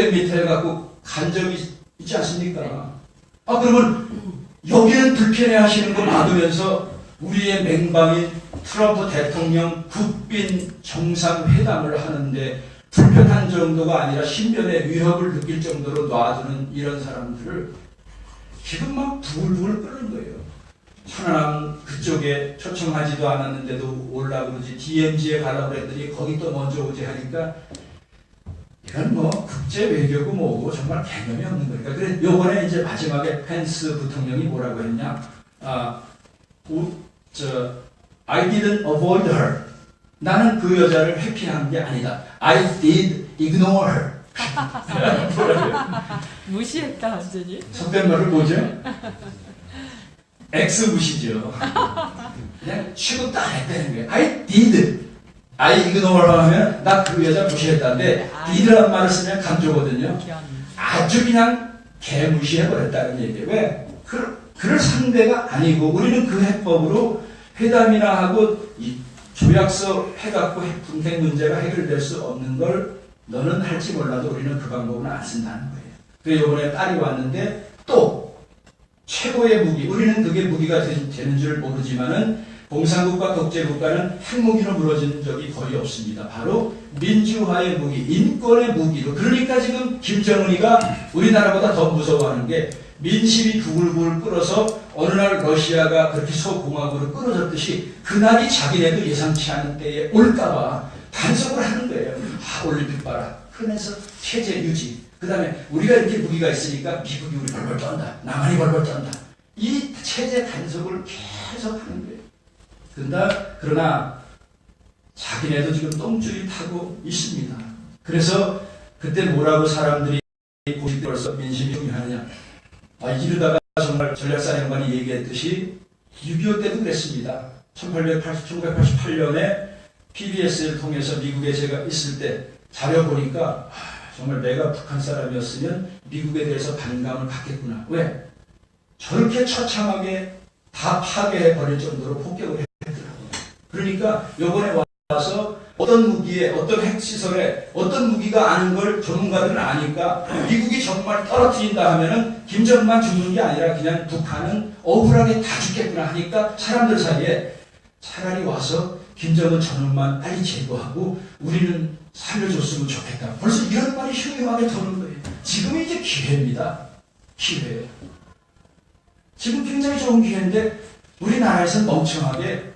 밑에 갖고 간 적이 있지 않습니까? 아, 그러면 여기는 불편해 하시는 거 놔두면서 우리의 맹방인 트럼프 대통령 국빈 정상회담을 하는데 불편한 정도가 아니라 신변의 위협을 느낄 정도로 놔두는 이런 사람들을 기분 막 부글부글 끓는 거예요. 천안함 그쪽에 초청하지도 않았는데도 올라 그러지, DMZ에 가려고 그랬더니 거기 또 먼저 오지 하니까 이건 뭐 국제 외교고 뭐고 정말 개념이 없는 거니까. 그래 요번에 이제 마지막에 펜스 부통령이 뭐라고 했냐? I didn't avoid her. 나는 그 여자를 회피한 게 아니다. I did ignore her. 무시했다 완전히. 속된 말을 뭐죠? X 무시죠. 그냥 취급도 안 했다는 거예요. I did. I ignore her 하면 나 그 여자 무시했다는데 did라는 말을 쓰면 강조거든요. 아주 그냥 개무시해버렸다는 얘기예요. 왜? 그럴 상대가 아니고 우리는 그 해법으로 회담이나 하고 이 조약서 해갖고 분쟁 문제가 해결될 수 없는 걸 너는 할지 몰라도 우리는 그 방법은 안 쓴다는 거예요. 그래서 이번에 딸이 왔는데 또 최고의 무기, 우리는 그게 무기가 되는 줄 모르지만은 공산국가 독재국가는 핵무기로 무너진 적이 거의 없습니다. 바로 민주화의 무기, 인권의 무기로. 그러니까 지금 김정은이가 우리나라보다 더 무서워하는 게 민심이 부글부글 끓어서 어느 날 러시아가 그렇게 소공화국으로 끊어졌듯이 그날이 자기네도 예상치 않은 때에 올까봐 단속을 하는 거예요. 올림픽 봐라. 그러면서 체제 유지. 그 다음에 우리가 이렇게 무기가 있으니까 미국이 우리 벌벌 떤다. 남한이 벌벌 떤다. 이 체제 단속을 계속 하는 거예요. 그러나 자기네도 지금 똥줄이 타고 있습니다. 그래서 그때 뭐라고 사람들이 벌써 민심이 중요하느냐. 이러다가 정말 전략사령관이 얘기했듯이 6.25 때도 그랬습니다. 1988년에 PBS를 통해서 미국에 제가 있을 때 자료 보니까 정말 내가 북한 사람이었으면 미국에 대해서 반감을 갖겠구나. 왜? 저렇게 처참하게 다 파괴해버릴 정도로 폭격을 했더라고요. 그러니까 요번에 와서 어떤 무기에, 어떤 핵시설에, 어떤 무기가 아는 걸 전문가들은 아니까 미국이 정말 떨어뜨린다 하면은 김정만 죽는 게 아니라 그냥 북한은 억울하게 다 죽겠구나 하니까 사람들 사이에 차라리 와서 김정은 전원만 빨리 제거하고 우리는 살려줬으면 좋겠다. 벌써 이런 말이 흉흉하게 도는 거예요. 지금이 이제 기회입니다. 기회. 지금 굉장히 좋은 기회인데 우리나라에서 멍청하게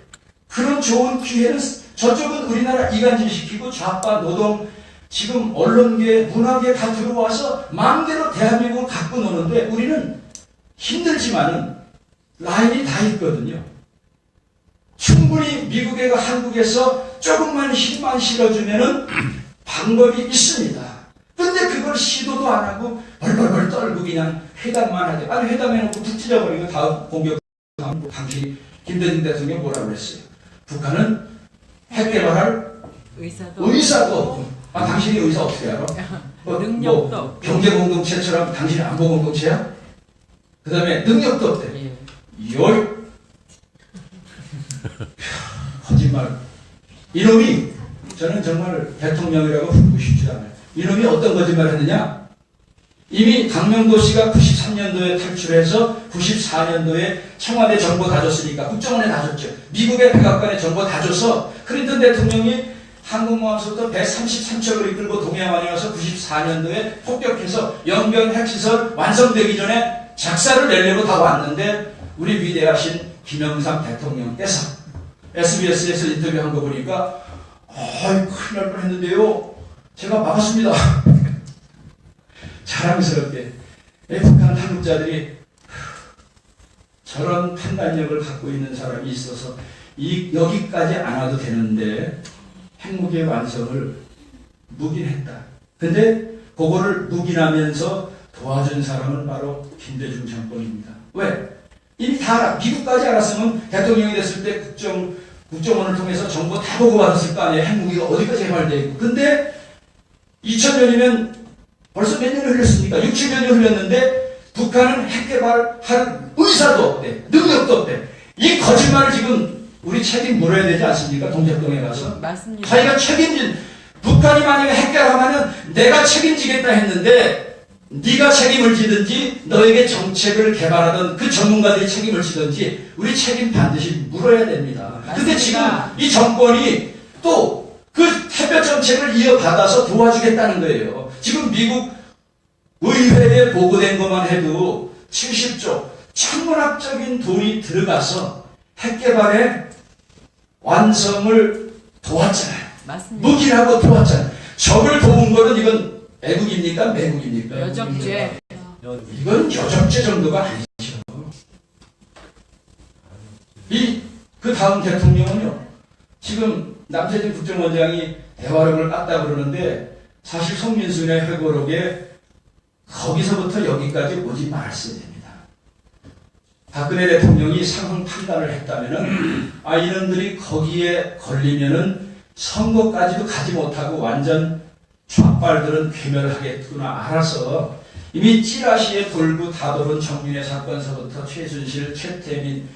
그런 좋은 기회는 저쪽은 우리나라 이간질시키고 좌파 노동 지금 언론계 문화계 다 들어와서 마음대로 대한민국을 갖고 노는데 우리는 힘들지만은 라인이 다 있거든요. 충분히 미국과 한국에서 조금만 힘만 실어주면은 방법이 있습니다. 근데 그걸 시도도 안 하고 벌벌벌 떨고 그냥 회담만 하죠. 아니 회담해놓고 툭 찢어버리고 다음 공격하면 당시 김대중 대통령이 뭐라고 그랬어요? 북한은 핵 개발할 의사도 없고. 당신이 의사 어떻게 알아? 능력도 없고. 경제 공동체처럼 당신이 안보 공동체야? 그 다음에 능력도 없대. 열 거짓말. 이놈이 저는 정말 대통령이라고 부르고 싶지 않아요. 이놈이 어떤 거짓말을 했느냐? 이미 강명도 씨가 93년도에 탈출해서 94년도에 청와대 정보 다 줬으니까 국정원에 다 줬죠. 미국의 백악관에 정보 다 줘서 클린턴 대통령이 항공모함부터 배 33척을 이끌고 동해안에 와서 94년도에 폭격해서 영변 핵시설 완성되기 전에 작사를 내려고 다 왔는데 우리 위대하신 김영삼 대통령께서 SBS에서 인터뷰한 거 보니까 큰일 날 뻔했는데요. 제가 막았습니다. 자랑스럽게 북한 당국자들이 저런 판단력을 갖고 있는 사람이 있어서 여기까지 안 와도 되는데 핵무기의 완성을 묵인했다. 근데 그거를 묵인하면서 도와준 사람은 바로 김대중 정권입니다. 왜? 이미 다 알아. 미국까지 알았으면 대통령이 됐을 때 국정원을 통해서 정보 다 보고받았을 거 아니에요. 핵무기가 어디까지 개발되어 있고. 근데 2000년이면 벌써 몇 년이 흘렸습니까? 6, 7년이 흘렸는데 북한은 핵 개발할 의사도 없대. 능력도 없대. 이 거짓말을 지금 우리 책임 물어야 되지 않습니까? 동작동에 가서. 맞습니다. 자기가 책임진 북한이 만약에 핵개발하면 내가 책임지겠다 했는데 네가 책임을 지든지 너에게 정책을 개발하던 그 전문가들이 책임을 지든지 우리 책임 반드시 물어야 됩니다. 근데 지금 이 정권이 또 그 해변 정책을 이어받아서 도와주겠다는 거예요. 지금 미국 의회에 보고된 것만 해도 70조 천문학적인 돈이 들어가서 핵개발의 완성을 도왔잖아요. 맞습니다. 무기라고 도왔잖아요. 적을 도운 거는 이건 애국입니까? 매국입니까? 여적죄. 이건 여적죄 정도가 아니죠. 그 다음 대통령은요, 지금 남재진 국정원장이 대화록을 깠다 그러는데 사실 송민순의 회고록에 거기서부터 여기까지 오지 말았어야 됩니다. 박근혜 대통령이 상황 판단을 했다면은, 이놈들이 거기에 걸리면은 선거까지도 가지 못하고 완전 좌빨들은 괴멸하겠구나 알아서 이미 찌라시에 돌고 다도른 정윤회 사건서부터 최순실, 최태민,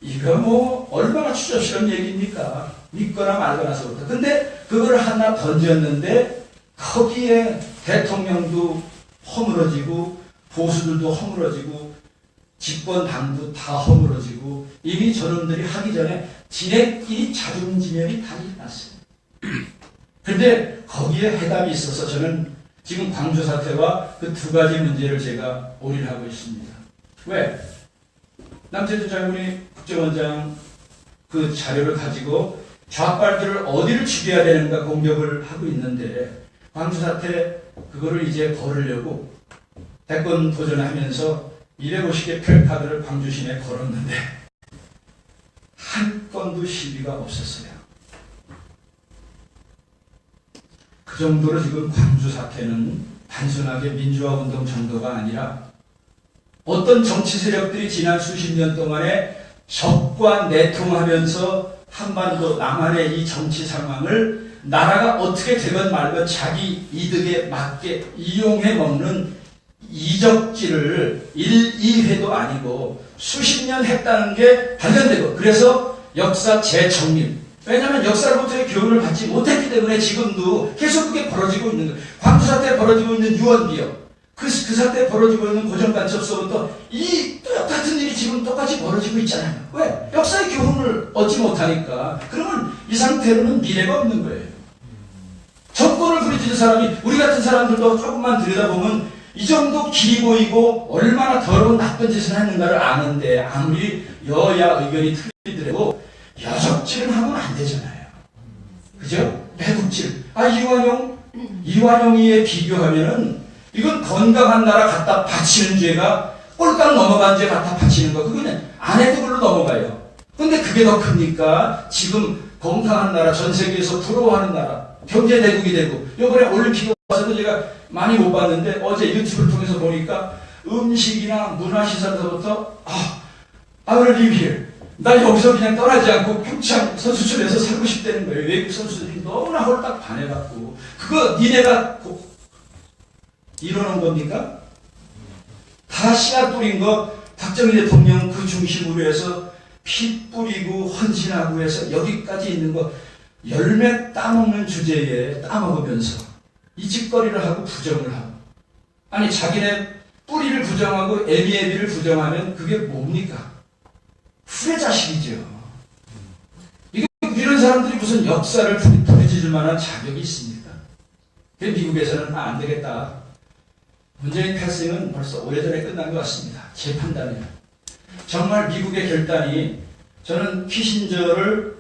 이거 뭐 얼마나 추접스러운 얘기입니까? 믿거나 말거나서부터. 근데 그걸 하나 던졌는데 거기에 대통령도 허물어지고 보수들도 허물어지고 집권당도 다 허물어지고 이미 저놈들이 하기 전에 지네끼리 자존지면이 다 일어났어요. 근데 거기에 해답이 있어서 저는 지금 광주 사태와 그 두 가지 문제를 제가 올인하고 있습니다. 왜? 남재준 장군이 국정원장 그 자료를 가지고 좌빨들을 어디를 죽여야 되는가 공격을 하고 있는데 광주 사태 그거를 이제 걸으려고 대권 도전하면서 250개 플래카드를 광주 시내에 걸었는데 한 건도 시비가 없었어요. 그 정도로 지금 광주 사태는 단순하게 민주화 운동 정도가 아니라 어떤 정치 세력들이 지난 수십 년 동안에 적과 내통하면서 한반도 남한의 이 정치 상황을 나라가 어떻게 되건 말건 자기 이득에 맞게 이용해 먹는 이적질을 1, 2회도 아니고 수십 년 했다는 게 발견되고, 그래서 역사 재정립. 왜냐하면 역사로부터의 교훈을 받지 못했기 때문에 지금도 계속 그게 벌어지고 있는 거예요. 광주 사태에 벌어지고 있는 유언비어, 그 사태에 벌어지고 있는 고정간첩서부터 이 똑같은 일이 지금 똑같이 벌어지고 있잖아요. 왜? 역사의 교훈을 얻지 못하니까. 그러면 이 상태로는 미래가 없는 거예요. 정권을 부리짖는 사람이, 우리 같은 사람들도 조금만 들여다보면 이 정도 길이 보이고 얼마나 더러운 나쁜 짓을 했는가를 아는데 아무리 여야 의견이 틀리더라도 여적질은 하면 안 되잖아요. 그죠? 매국질. 이완용이에 비교하면은 이건 건강한 나라 갖다 바치는 죄가 꼴딱 넘어간 죄 갖다 바치는 거, 그거는 안 해도 그걸로 넘어가요. 근데 그게 더 큽니까? 지금 건강한 나라, 전 세계에서 부러워하는 나라, 경제대국이 되고, 이번에 올림픽 와서도 제가 많이 못 봤는데 어제 유튜브를 통해서 보니까 음식이나 문화시설서부터 I will live here. 나 여기서 그냥 떠나지 않고 평창 선수촌에서 살고 싶다는 거예요. 외국 선수들이 너무나 홀딱 반해갖고. 그거 니네가 이러는 겁니까? 다 씨앗 뿌린 거 박정희 대통령 그 중심으로 해서 피 뿌리고 헌신하고 해서 여기까지 있는 거 열매 따먹는 주제에 따먹으면서 이 짓거리를 하고 부정을 하고, 아니 자기네 뿌리를 부정하고 애비애비를 부정하면 그게 뭡니까? 후레자식이죠. 이런 사람들이 무슨 역사를 부르짖을 만한 자격이 있습니까? 미국에서는 안 되겠다. 문재인 패싱은 벌써 오래전에 끝난 것 같습니다. 제 판단에는. 정말 미국의 결단이, 저는 키신저를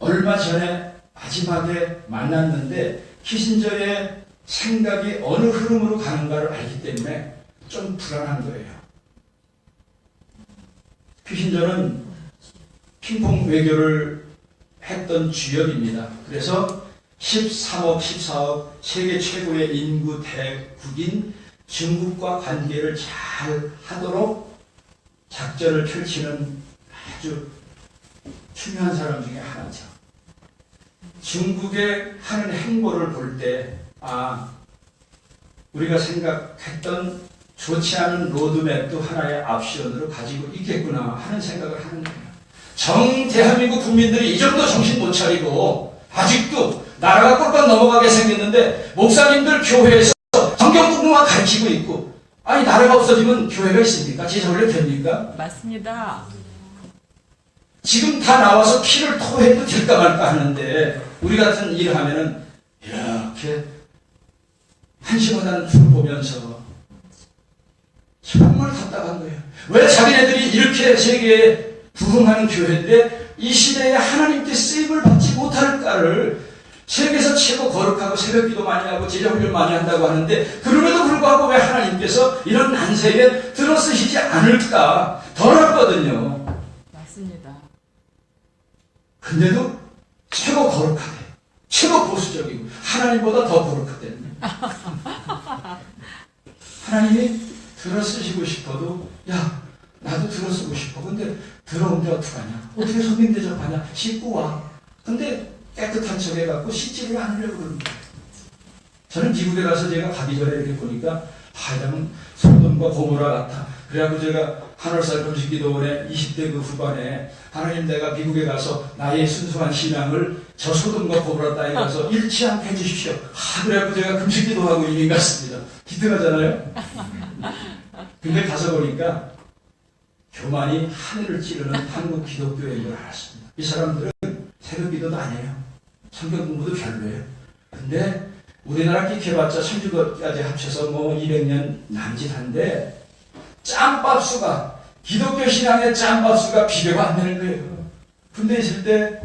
얼마 전에 마지막에 만났는데 키신저의 생각이 어느 흐름으로 가는가를 알기 때문에 좀 불안한 거예요. 키신저는 핑퐁 외교를 했던 주역입니다. 그래서 13억, 14억 세계 최고의 인구 대국인 중국과 관계를 잘 하도록 작전을 펼치는 아주 중요한 사람 중에 하나죠. 중국의 하는 행보를 볼 때, 우리가 생각했던 좋지 않은 로드맵도 하나의 옵션으로 가지고 있겠구나 하는 생각을 하는 거예요. 대한민국 국민들이 이 정도 정신 못 차리고 아직도 나라가 꼴깍 넘어가게 생겼는데 목사님들 교회에서 성경 공부만 가르치고 있고, 아니 나라가 없어지면 교회가 있습니까? 지저분해 됩니까? 맞습니다. 지금 다 나와서 피를 토해도 될까 말까 하는데 우리 같은 일을 하면은 이렇게 한심하다는 걸 보면서 정말 답답한 거예요. 왜 자기네들이 이렇게 세계에 부흥하는 교회인데 이 시대에 하나님께 쓰임을 받지 못할까를, 세계에서 최고 거룩하고 새벽기도 많이 하고 제자훈련 많이 한다고 하는데 그럼에도 불구하고 왜 하나님께서 이런 난세에 들어쓰시지 않을까? 덜었거든요. 맞습니다. 근데도 최고 거룩하게, 최고 보수적이고 하나님보다 더 거룩하대요. 하나님이 들어쓰시고 싶어도 야 나도 들어쓰고 싶어. 근데 들어온데 어떡하냐? 어떻게 성경 대접하냐? 씻고 와. 근데 깨끗한 척 해갖고 씻지를 않으려고 그럽니다. 저는 미국에 가서 제가 가기 전에 이렇게 보니까 하여튼 소돔과 고모라 같아. 그래갖고 제가 한월살 금식기도원에 20대 그 후반에 하나님 내가 미국에 가서 나의 순수한 신앙을 저 소돔과 고모라 땅에 가서 잃지 않게 해주십시오. 그래갖고 제가 금식기도하고 이민 갔습니다. 기특하잖아요. 근데 가서 보니까 교만이 하늘을 찌르는 한국 기독교인 걸 알았습니다. 이 사람들은 새벽 기도도 안 해요. 성경 공부도 별로예요. 근데 우리나라 끼켜봤자 천주교까지 합쳐서 뭐 200년 남짓한데 짬밥수가, 기독교 신앙의 짬밥수가 비교가 안 되는 거예요. 군대 있을 때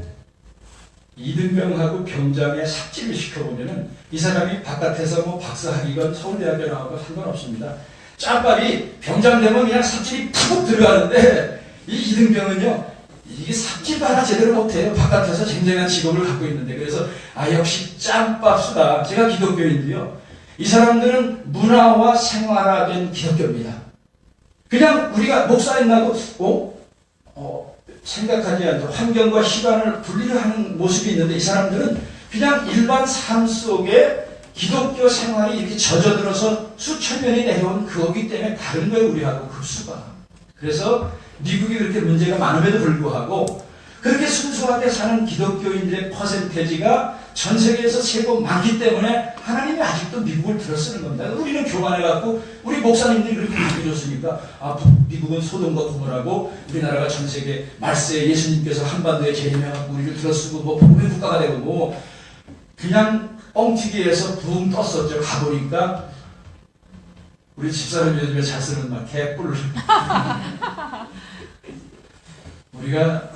이등병하고 병장에 삽질을 시켜보면은 이 사람이 바깥에서 뭐 박사학위건 서울대학교 나와도 상관없습니다. 짬밥이 병장 되면 그냥 삽질이 푹 들어가는데 이 이등병은요, 이게 삽질도 하나 제대로 못해요. 바깥에서 쟁쟁한 직업을 갖고 있는데. 그래서 역시 짬밥수다. 제가 기독교인도요, 이 사람들은 문화와 생활화된 기독교입니다. 그냥 우리가 목사님하고 생각하지 않고 환경과 시간을 분리를 하는 모습이 있는데 이 사람들은 그냥 일반 삶 속에 기독교 생활이 이렇게 젖어들어서 수천 년이 내려온 그거기 때문에 다른 거예요. 우리하고 급수가. 그래서 미국이 그렇게 문제가 많음에도 불구하고 그렇게 순수하게 사는 기독교인들의 퍼센테지가 전 세계에서 최고 많기 때문에 하나님이 아직도 미국을 들어쓰는 겁니다. 우리는 교만해갖고 우리 목사님들이 그렇게 바뀌어줬으니까 미국은 소돔과 고모라고 우리나라가 전 세계 말세에 예수님께서 한반도에 재림해갖고 우리를 들어쓰고 뭐 복음의 국가가 되고 뭐 그냥 뻥튀기에서 붕 떴었죠. 가보니까 우리 집사람이 요즘에 잘 쓰는 말 개뿔. 우리가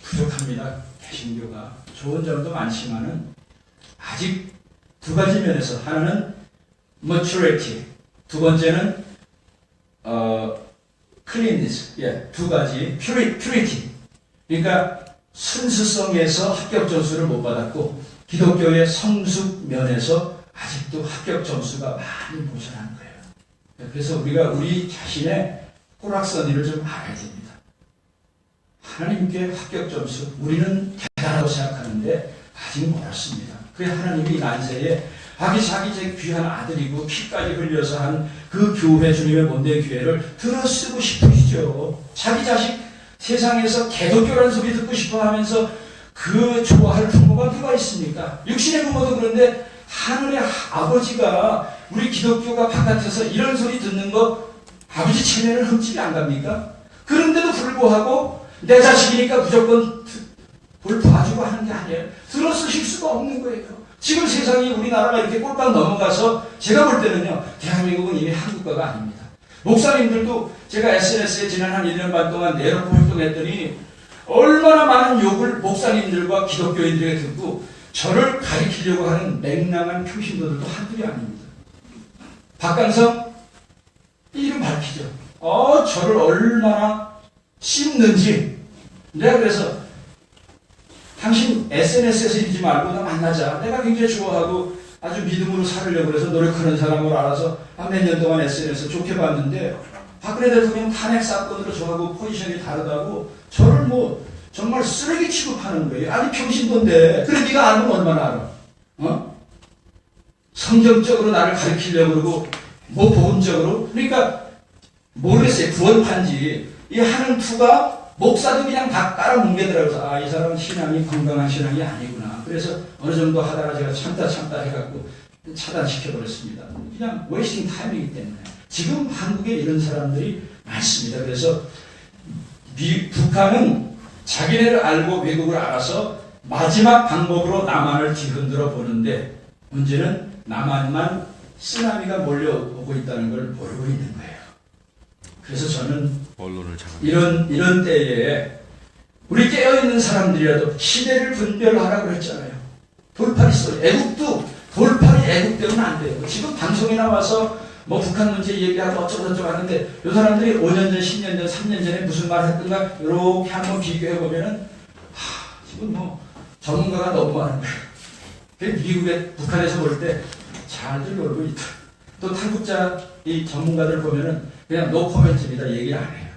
부족합니다. 개신교가 좋은 점도 많지만은 아직 두 가지 면에서, 하나는 maturity, 두 번째는 cleanness, 두 가지 purity. 그러니까 순수성에서 합격 점수를 못 받았고 기독교의 성숙 면에서 아직도 합격 점수가 많이 모자란 거예요. 그래서 우리가 우리 자신의 꼬락서니를 좀 알아야 됩니다. 하나님께 합격 점수, 우리는 대단하다고 생각하는데 아직 멀었습니다. 그래 하나님이 난세에 자기 귀한 아들이고 피까지 흘려서 한 그 교회, 주님의 몸된 교회를 들어쓰고 싶으시죠. 자기 자식 세상에서 개독교라는 소리 듣고 싶어 하면서 그 좋아할 부모가 누가 있습니까? 육신의 부모도 그런데 하늘의 아버지가 우리 기독교가 바깥에서 이런 소리 듣는 거 아버지 체면을 흠집이 안 갑니까? 그런데도 불구하고 내 자식이니까 무조건 볼 봐주고 하는 게 아니에요. 들어쓰실 수가 없는 거예요. 지금 세상이 우리나라가 이렇게 꼴깍 넘어가서 제가 볼 때는요, 대한민국은 이미 한국가가 아닙니다. 목사님들도 제가 SNS에 지난 한 1년 반 동안 내놓고 활동했더니 얼마나 많은 욕을 목사님들과 기독교인들에게 듣고 저를 가리키려고 하는 맹랑한 표신도들도 한둘이 아닙니다. 박강성 이름 밝히죠. 저를 얼마나 씹는지. 내가 그래서 당신 SNS에서 이러지 말고 나 만나자. 내가 굉장히 좋아하고 아주 믿음으로 살으려고 그래서 노력하는 사람으로 알아서 한 몇 년 동안 SNS 좋게 봤는데 박근혜 대통령 탄핵 사건으로 저하고 포지션이 다르다고 저를 뭐 정말 쓰레기 취급하는 거예요. 아니 평신도인데. 그래 네가 알면 얼마나 알아? 성경적으로 나를 가르치려고 그러고 뭐 복음적으로. 그러니까 모르겠어요. 구원판지. 이 하는 투가 목사도 그냥 다 깔아뭉개더라고요. 이 사람은 신앙이 건강한 신앙이 아니구나. 그래서 어느 정도 하다가 제가 참다 해갖고 차단시켜버렸습니다. 그냥 웨이스팅 타임이기 때문에. 지금 한국에 이런 사람들이 많습니다. 그래서 북한은 자기네를 알고 외국을 알아서 마지막 방법으로 남한을 뒤흔들어 보는데 문제는 남한만 쓰나미가 몰려오고 있다는 걸 모르고 있는 거예요. 그래서 저는 언론을 이런 때에 우리 깨어있는 사람들이라도 시대를 분별하라고 그랬잖아요. 돌팔이 있어요. 애국도 돌팔이 애국되면 안 돼요. 지금 방송에 나와서 뭐 북한 문제 얘기하고 어쩌고저쩌고 하는데 이 사람들이 5년 전, 10년 전, 3년 전에 무슨 말 했던가 이렇게 한번 비교해보면은 지금 뭐 전문가가 너무 많은 거예요. 미국에 북한에서 볼 때 잘들 놀고 있다. 또 탈북자 이 전문가들 보면은 그냥 노 코멘트입니다. 얘기를 안 해요.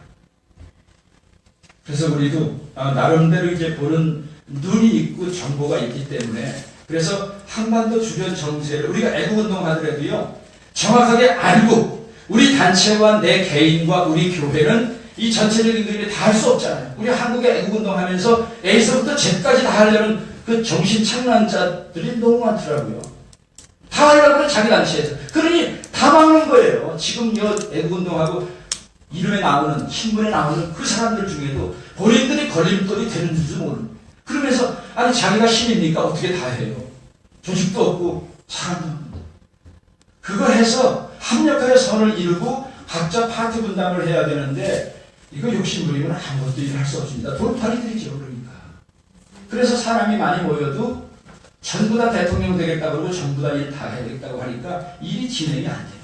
그래서 우리도 나름대로 이제 보는 눈이 있고 정보가 있기 때문에 그래서 한반도 주변 정세를 우리가 애국운동 하더라도요 정확하게 알고 우리 단체와 내 개인과 우리 교회는 이 전체적인 그림을 다 할 수 없잖아요. 우리 한국에 애국운동 하면서 A서부터 Z까지 다 하려는 그 정신착란자들이 너무 많더라고요. 다 하려고 자기 단체에서. 그러니 다 막는 거예요. 지금 이 애국운동하고 이름에 나오는 신문에 나오는 그 사람들 중에도 본인들이 걸림돌이 되는 줄도 모르는. 그러면서 아니 자기가 신입니까? 어떻게 다 해요? 조직도 없고 사람도 없는데. 그거 해서 합력하여 선을 이루고 각자 파트 분담을 해야 되는데 이거 욕심부리면 아무것도 일을 할 수 없습니다. 돌팔이들이죠. 그러니까. 그래서 사람이 많이 모여도 전부 다 대통령 되겠다고 그러고 전부 다 일 다 해야겠다고 하니까 일이 진행이 안 돼요.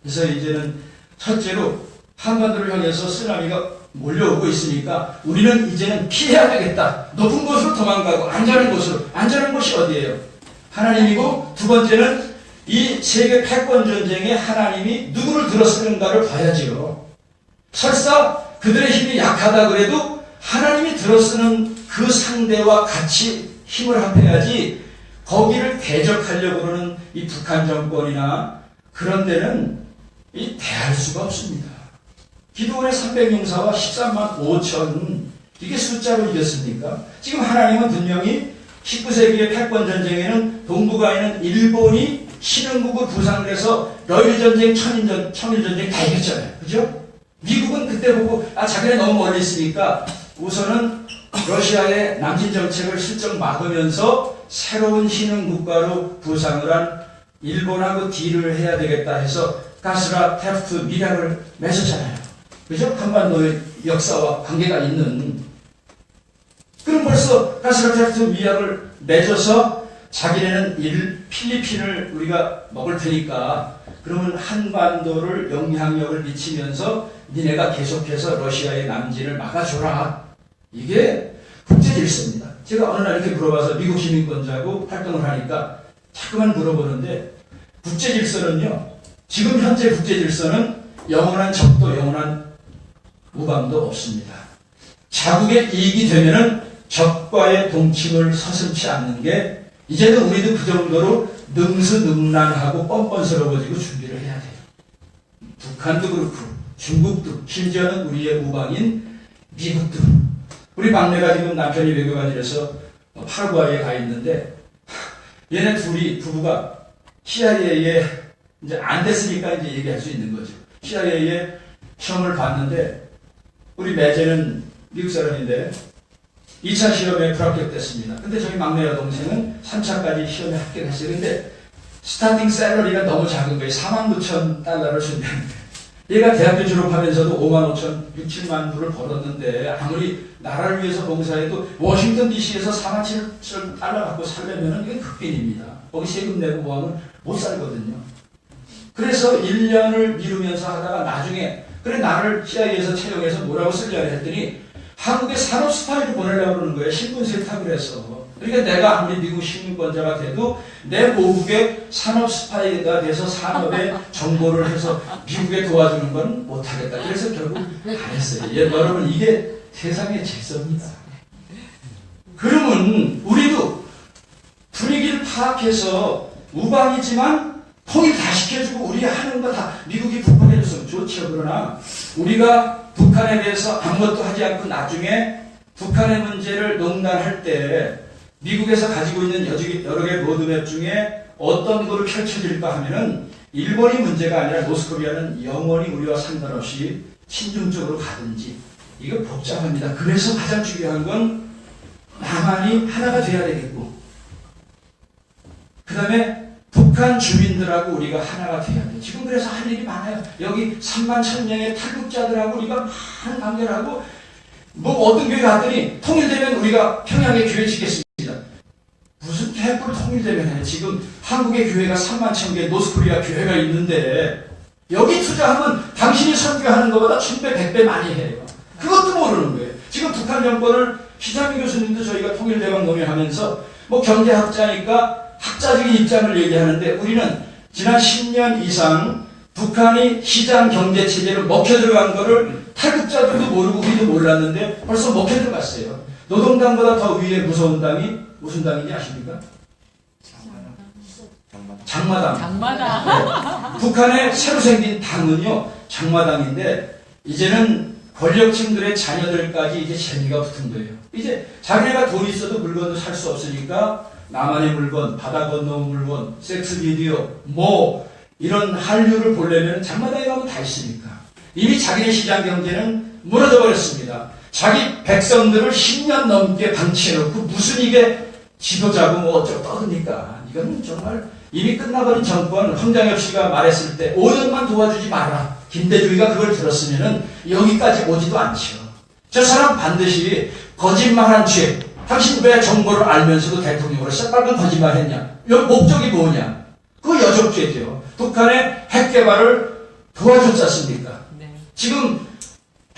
그래서 이제는 첫째로 한반도를 향해서 쓰나미가 몰려오고 있으니까 우리는 이제는 피해야 되겠다. 높은 곳으로 도망가고 안전한 곳으로. 안전한 곳이 어디예요? 하나님이고 두 번째는 이 세계 패권 전쟁에 하나님이 누구를 들어쓰는가를 봐야지요. 설사 그들의 힘이 약하다 그래도 하나님이 들어쓰는 그 상대와 같이 힘을 합해야지 거기를 대적하려고 그러는 이 북한 정권이나 그런 데는 이 대할 수가 없습니다. 기도원의 300용사와 13만 5천 이게 숫자로 이겼습니까? 지금 하나님은 분명히 19세기의 패권 전쟁에는 동북아에 있는 일본이 신흥국을 부상을 해서 러일 전쟁, 천일 전쟁 다 이겼잖아요. 그죠? 미국은 그때 보고 자기네 너무 멀리 있으니까 우선은 러시아의 남진 정책을 슬쩍 막으면서 새로운 신흥국가로 부상을 한 일본하고 딜을 해야 되겠다 해서 가스라 테프트 미략을 맺었잖아요. 그죠? 한반도의 역사와 관계가 있는. 그럼 벌써 가스라 테프트 미략을 맺어서 자기네는 필리핀을 우리가 먹을 테니까 그러면 한반도를 영향력을 미치면서 니네가 계속해서 러시아의 남진을 막아줘라. 이게 국제질서입니다. 제가 어느 날 이렇게 물어봐서 미국 시민권자고 활동을 하니까 자꾸만 물어보는데 국제질서는요. 지금 현재 국제질서는 영원한 적도 영원한 우방도 없습니다. 자국의 이익이 되면은 적과의 동침을 서슴지 않는 게 이제는 우리도 그 정도로 능수능란하고 뻔뻔스러워지고 준비를 해야 돼요. 북한도 그렇고 중국도 심지어는 우리의 우방인 미국도. 우리 막내가 지금 남편이 외교관이라서 파라과이에 가 있는데 얘네 둘이 부부가 CIA에 이제 안 됐으니까 이제 얘기할 수 있는 거죠. CIA에 시험을 봤는데 우리 매제는 미국 사람인데 2차 시험에 불합격됐습니다. 근데 저희 막내 여동생은 3차까지 시험에 합격했어요. 근데 스타팅 셀러리가 너무 작은 거예요. 49,000달러를 준비했는데 얘가 대학교 졸업하면서도 55,000, 6, 7만 불을 벌었는데 아무리 나라를 위해서 봉사해도 워싱턴 DC에서 47,000달러 갖고 살려면 이건 극빈입니다. 거기 세금 내고 뭐하면 못 살거든요. 그래서 1년을 미루면서 하다가 나중에 그래 나를 CIA에서 채용해서 뭐라고 쓰려고 했더니 한국에 산업 스파이를 보내려고 그러는 거예요. 신분 세탁을 해서. 그러니까 내가 아무리 미국 시민권자가 돼도 내 모국에 산업 스파이가 돼서 산업에 정보를 해서 미국에 도와주는 건 못하겠다. 그래서 결국 안 했어요. 여러분 이게 세상의 질서입니다. 그러면 우리도 분위기를 파악해서 우방이지만 통일 다 시켜주고 우리 하는 거 다 미국이 북한해줬으면 좋죠. 그러나 우리가 북한에 대해서 아무것도 하지 않고 나중에 북한의 문제를 농단할 때 미국에서 가지고 있는 여러 개 로드맵 중에 어떤 거를 펼쳐질까 하면은 일본이 문제가 아니라 노스코리아는 영원히 우리와 상관없이 친중적으로 가든지 이거 복잡합니다. 그래서 가장 중요한 건 남한이 하나가 돼야 되겠고 그 다음에 북한 주민들하고 우리가 하나가 돼야 돼요. 지금 그래서 할 일이 많아요. 여기 3만 1,000명의 탈북자들하고 우리가 많은 관계를 하고 뭐 어떤 교회 갔더니 통일되면 우리가 평양에 교회 짓겠습니다. 무슨 개뿔 통일되면 해. 지금 한국의 교회가 3만 1,000개 노스코리아 교회가 있는데 여기 투자하면 당신이 선교하는 것보다 1000배, 100배 많이 해요. 그것도 모르는 거예요. 지금 북한 정권을 시장민 교수님도 저희가 통일대박 논의하면서 뭐 경제학자니까 학자적인 입장을 얘기하는데 우리는 지난 10년 이상 북한이 시장 경제 체제로 먹혀 들어간 거를 탈북자들도 모르고 우리도 몰랐는데 벌써 먹혀 들어갔어요. 노동당보다 더 위에 무서운 당이 무슨 당인지 아십니까? 장마당. 장마당. 네. 북한에 새로 생긴 당은요 장마당인데 이제는 권력층들의 자녀들까지 이제 재미가 붙은 거예요. 이제 자기네가 돈 있어도 물건도 살 수 없으니까 나만의 물건, 바다 건너 물건, 섹스 비디오, 뭐 이런 한류를 보려면 장마당에 가면 다 있으니까 이미 자기네 시장 경제는 무너져 버렸습니다. 자기 백성들을 10년 넘게 방치해놓고 무슨 이게 지도자고 뭐 어쩌고 떠드니까 이건 정말 이미 끝나버린 정권 황장엽 씨가 말했을 때 5년만 도와주지 마라. 김대중이가 그걸 들었으면은 여기까지 오지도 않죠. 저 사람 반드시 거짓말한 죄. 당신 왜 정보를 알면서도 대통령으로 새빨간 거짓말 했냐? 목적이 뭐냐? 그 여적죄죠. 북한의 핵개발을 도와줬지 않습니까? 네. 지금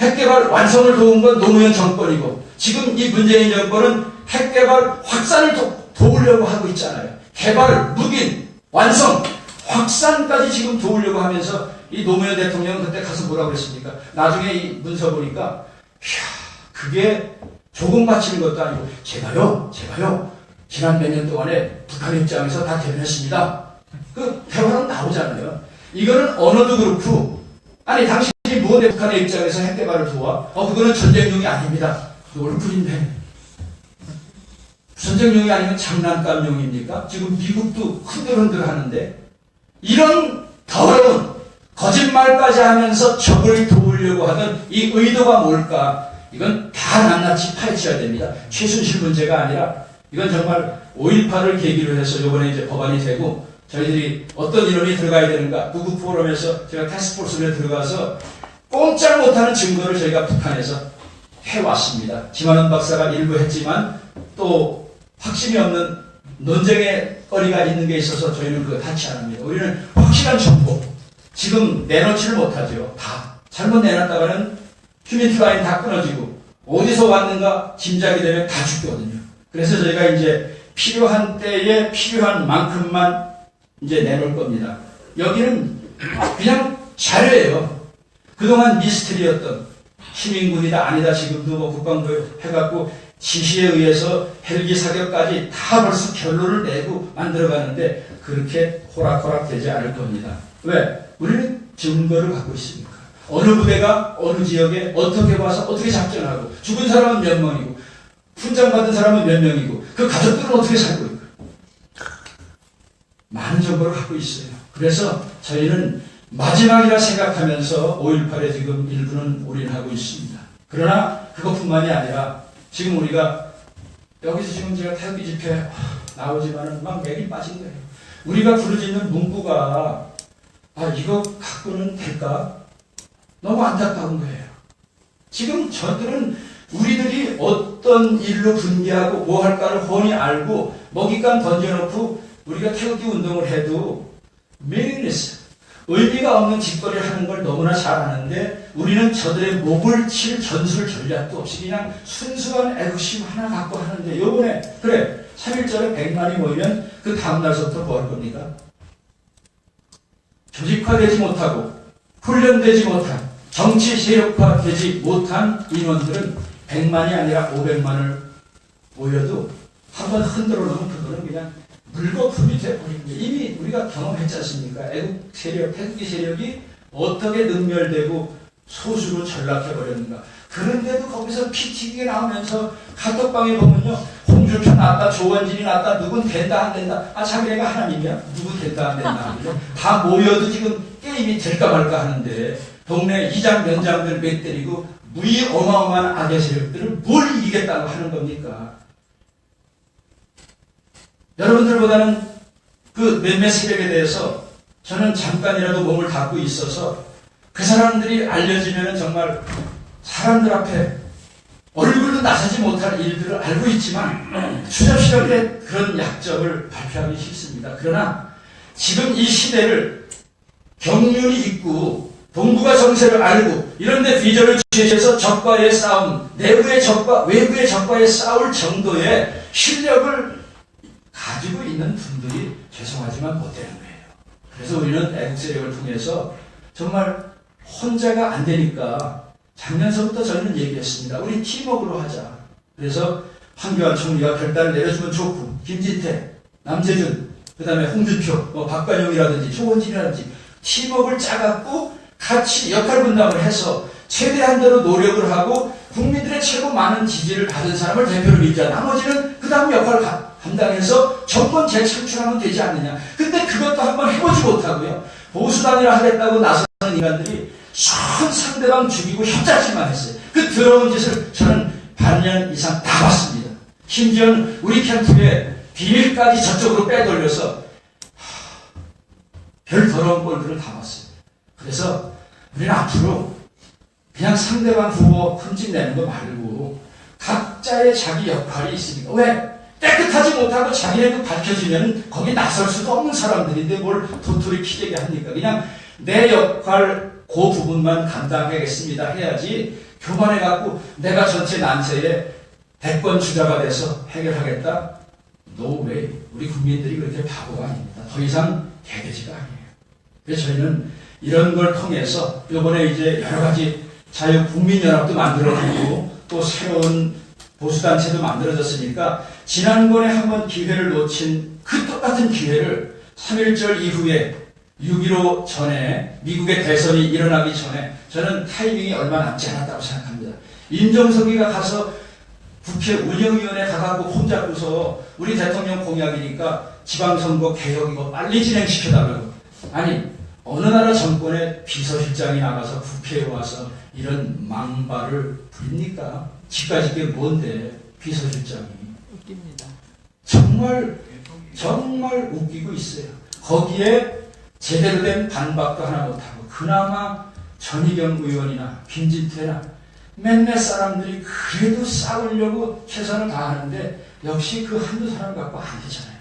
핵개발 완성을 도운 건 노무현 정권이고 지금 이 문재인 정권은 핵개발 확산을 도우려고 하고 있잖아요. 개발, 묵인, 완성, 확산까지 지금 도우려고 하면서 이 노무현 대통령은 그때 가서 뭐라고 그랬습니까? 나중에 이 문서 보니까 그게 조금 바치는 것도 아니고 제가요 지난 몇 년 동안에 북한 입장에서 다 대변했습니다. 그 대화는 나오잖아요. 이거는 언어도 그렇고 아니 당신이 무언데 북한의 입장에서 핵개발을 도와? 그거는 전쟁용이 아닙니다. 얼굴인데 전쟁용이 아니면 장난감용입니까? 지금 미국도 흔들흔들 하는데 이런 더러운 거짓말까지 하면서 적을 도우려고 하던 이 의도가 뭘까? 이건 다 낱낱이 파헤쳐야 됩니다. 최순실 문제가 아니라 이건 정말 5.18을 계기로 해서 이번에 이제 법안이 되고 저희들이 어떤 인원이 들어가야 되는가 구국 포럼에서 제가 타스크포스에 들어가서 꼼짝 못하는 증거를 저희가 북한에서 해왔습니다. 지만원 박사가 일부 했지만 또 확신이 없는 논쟁의 거리가 있는 게 있어서 저희는 그거 타치 안 합니다. 우리는 확실한 정보 지금 내놓지를 못하죠. 다 잘못 내놨다가는 휴민트 라인 다 끊어지고 어디서 왔는가 짐작이 되면 다 죽거든요. 그래서 저희가 이제 필요한 때에 필요한 만큼만 이제 내놓을 겁니다. 여기는 그냥 자료예요. 그동안 미스터리였던 시민군이다 아니다 지금도 뭐 국방부 해갖고 지시에 의해서 헬기 사격까지 다 벌써 결론을 내고 만들어가는데 그렇게 호락호락 되지 않을 겁니다. 왜? 우리는 증거를 갖고 있으니까. 어느 부대가 어느 지역에 어떻게 와서 어떻게 작전하고 죽은 사람은 몇 명이고 훈장받은 사람은 몇 명이고 그 가족들은 어떻게 살고 있고 많은 정보를 갖고 있어요. 그래서 저희는 마지막이라 생각하면서 5.18에 지금 일부는 올인하고 있습니다. 그러나 그것뿐만이 아니라 지금 우리가 여기서 지금 제가 태극기 집회 나오지만은 막 맥이 빠진 거예요. 우리가 부르짖는 문구가 이거 갖고는 될까? 너무 안타까운 거예요. 지금 저들은 우리들이 어떤 일로 분개하고 뭐 할까를 훤히 알고 먹잇감 던져놓고 우리가 태극기 운동을 해도 meaningless, 의미가 없는 짓거리를 하는 걸 너무나 잘 아는데 우리는 저들의 목을 칠 전술 전략도 없이 그냥 순수한 애국심 하나 갖고 하는데 요번에 그래 3.1절에 100만이 모이면 그 다음날서부터 뭐 할 겁니까? 조직화되지 못하고 훈련되지 못한 정치 세력화되지 못한 인원들은 100만이 아니라 500만을 모여도 한번 흔들어 놓으면 그거는 그냥 물거품이 돼버린 거예요. 이미 우리가 경험했지 않습니까? 애국 세력, 태극기 세력이 어떻게 능멸되고 소수로 전락해버렸는가. 그런데도 거기서 피 튀기게 나오면서 카톡방에 보면요. 홍준표 홍준표 났다, 조원진이 났다, 누군 된다 안 된다. 아, 자기네가 하나님이야? 누구 된다 안 된다. 다 모여도 지금 게임이 될까 말까 하는데 동네 이장 면장들 몇 때리고 무의 어마어마한 악의 세력들을 뭘 이기겠다고 하는 겁니까? 여러분들보다는 그 몇몇 세력에 대해서 저는 잠깐이라도 몸을 닫고 있어서 그 사람들이 알려지면 정말 사람들 앞에 얼굴도 나서지 못할 일들을 알고 있지만 추잡스럽게 그런 약점을 발표하기 싫습니다. 그러나 지금 이 시대를 경륜이 있고 동북아 정세를 알고 이런데 비전을 제시해서 적과의 싸움, 내부의 적과 외부의 적과의 싸울 정도의 실력을 가지고 있는 분들이 죄송하지만 못 되는 거예요. 그래서 우리는 애국 세력을 통해서 정말 혼자가 안 되니까 작년서부터 저희는 얘기했습니다. 우리 팀워크로 하자. 그래서 황교안 총리가 결단을 내려주면 좋고 김진태, 남재준, 그 다음에 홍준표, 박관용이라든지 조원진이라든지 팀워크를 짜갖고 같이 역할 분담을 해서 최대한대로 노력을 하고 국민들의 최고 많은 지지를 받은 사람을 대표로 밀자. 나머지는 그 다음 역할을 감당해서 정권 재창출하면 되지 않느냐. 근데 그것도 한번 해보지 못하고요. 보수단이라 하겠다고 나서는 인간들이 전 상대방 죽이고 협잡지만 했어요. 그 더러운 짓을 저는 반년 이상 다 봤습니다. 심지어는 우리 캠프에 비밀까지 저쪽으로 빼돌려서 별 더러운 꼴들을 다 봤어요. 그래서 우리는 앞으로 그냥 상대방 후보 흠집내는 거 말고 각자의 자기 역할이 있습니다. 왜? 깨끗하지 못하고 자기네도 밝혀지면 거기 나설 수도 없는 사람들인데 뭘 도토리 키재게 합니까? 그냥 내 역할 그 부분만 감당하겠습니다 해야지 교만해갖고 내가 전체 난세에 대권 주자가 돼서 해결하겠다? No way. 우리 국민들이 그렇게 바보가 아닙니다. 더 이상 개돼지가 아니에요. 그래서 저희는 이런 걸 통해서 이번에 이제 여러 가지 자유국민연합도 만들어지고 또 새로운 보수단체도 만들어졌으니까 지난번에 한번 기회를 놓친 그 똑같은 기회를 3.1절 이후에 6.15 전에 미국의 대선이 일어나기 전에 저는 타이밍이 얼마 남지 않았다고 생각합니다. 임종석이가 가서 국회 운영위원회 가갖고 폼잡고서 우리 대통령 공약이니까 지방선거 개혁이고 빨리 진행시켜달라고. 아니 어느 나라 정권의 비서실장이 나가서 국회에 와서 이런 망발을 부립니까? 집까지 게 뭔데 비서실장이. 웃깁니다. 정말 웃기고 있어요. 거기에 제대로 된 반박도 하나 못하고 그나마 전희경 의원이나 김진태나 몇몇 사람들이 그래도 싸우려고 최선을 다하는데 역시 그 한두 사람 갖고 안 되잖아요.